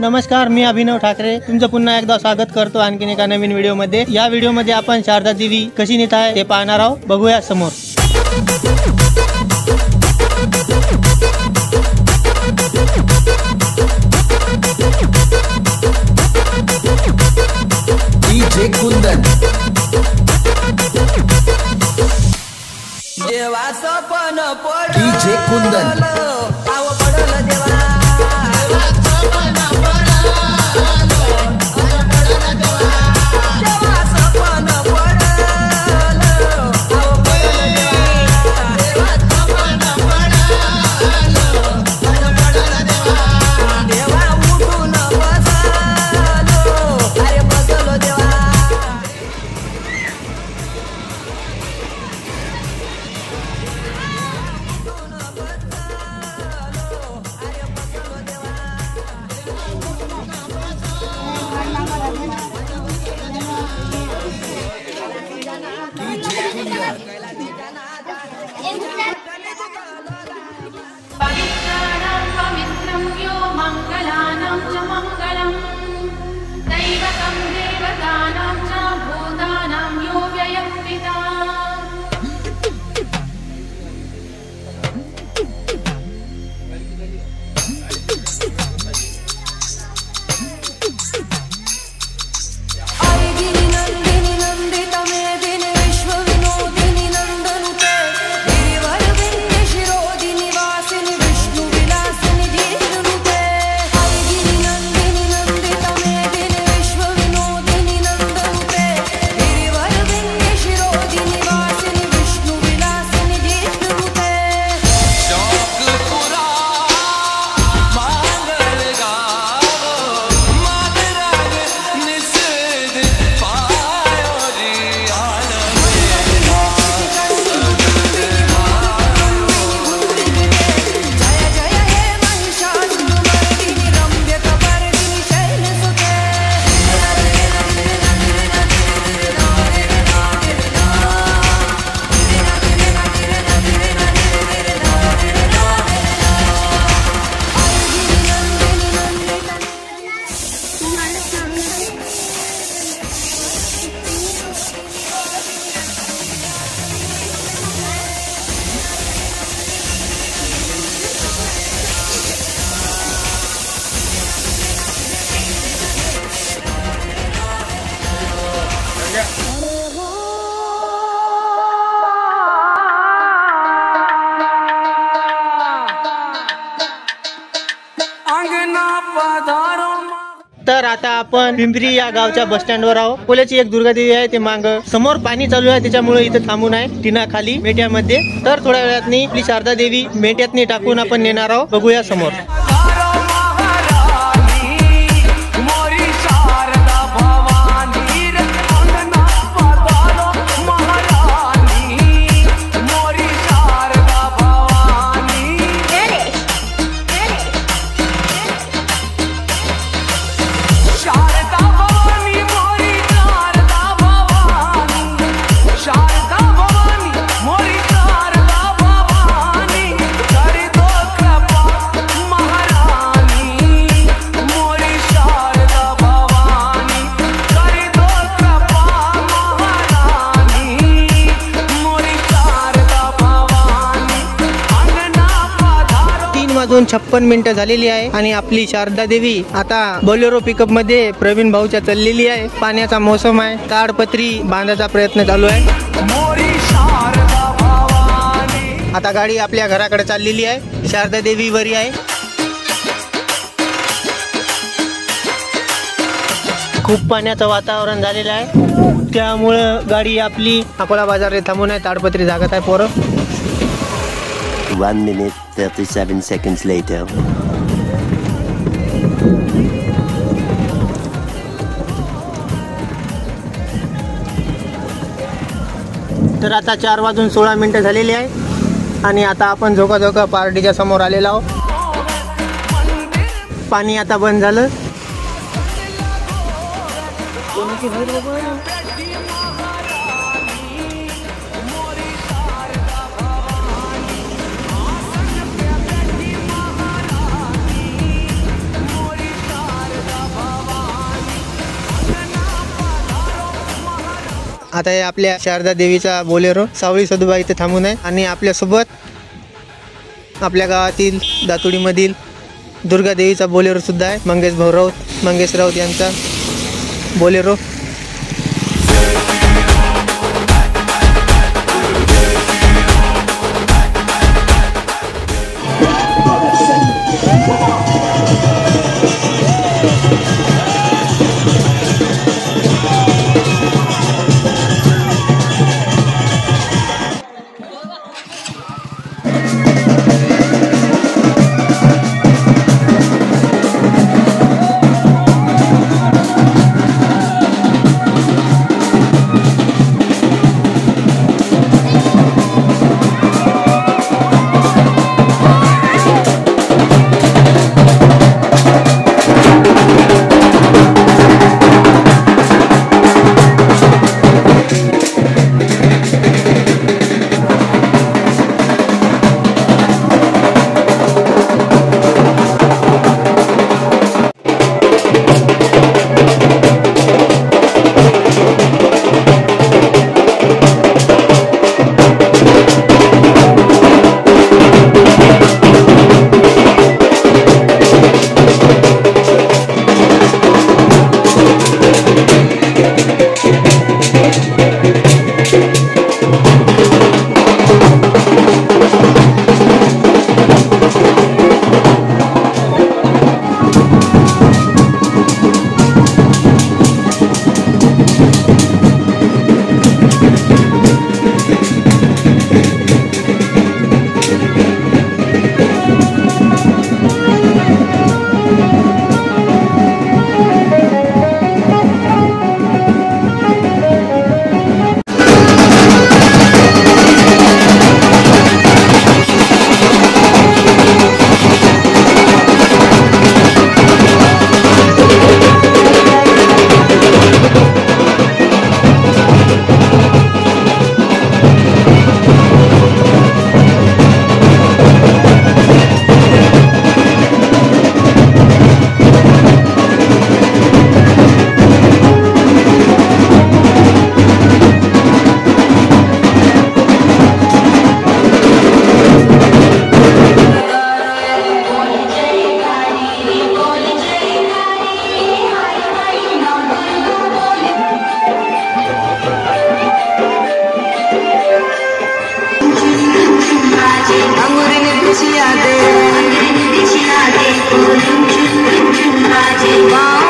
नमस्कार, मी अभिनव ठाकरे तुमचं पुन्हा एकदा स्वागत करतो आणखीन एका नवीन व्हिडिओमध्ये। या व्हिडिओमध्ये आपण शारदा देवी कशी नेत आहे ते पाहणार आहोत। बघूया समोर। डीजे कुंदन देवाचं पण पडलं, डीजे कुंदन आव पडलं देवा तर आता आपण पिंपरी या गावच्या बस स्टँडवर आहोत। कोल्याची एक दुर्गा देवी आहे, ते मांग समोर पाणी चालू आहे, त्याच्यामुळे इथे थांबून आहे टीना खाली मेट्यामध्ये। तर थोड्या वेळातनी आपली शारदा देवी मेट्यातनी टाकून आपण नेणार आहोत। बघूया समोर। वाजून 56 मिनिटं झालेली आहे आणि आपली शारदा देवी आता बोलेरो पिकअप मध्ये प्रवीण भाऊच्या चाललेली आहे। पाण्याचा मोसम आहे, ताडपत्री बांधायचा प्रयत्न चालू आहे। आता गाडी आपल्या घराकडे चाललेली आहे। शारदा देवी वरी आहे। खूप पाण्याचं वातावरण झालेलं आहे, त्यामुळं गाडी आपली अकोला बाजारात थांबून आहे। ताडपत्री जागत आहे पोरं। 1 minute 37 seconds later. तर आता 4 वाजून 16 मिनिटं झालेली आहे आणि आता आपण झोका पार्टीच्या समोर आलेलो आहोत। पाणी आता बंद झालं। आता हे आपल्या शारदा देवीचा बोलेरो सावळी सदुबा इथे थांबून आहे आणि आपल्यासोबत आपल्या गावातील दातुडीमधील दुर्गा देवीचा बोलेरो सुद्धा आहे. मंगेश राऊत यांचा बोलेरो. Wow.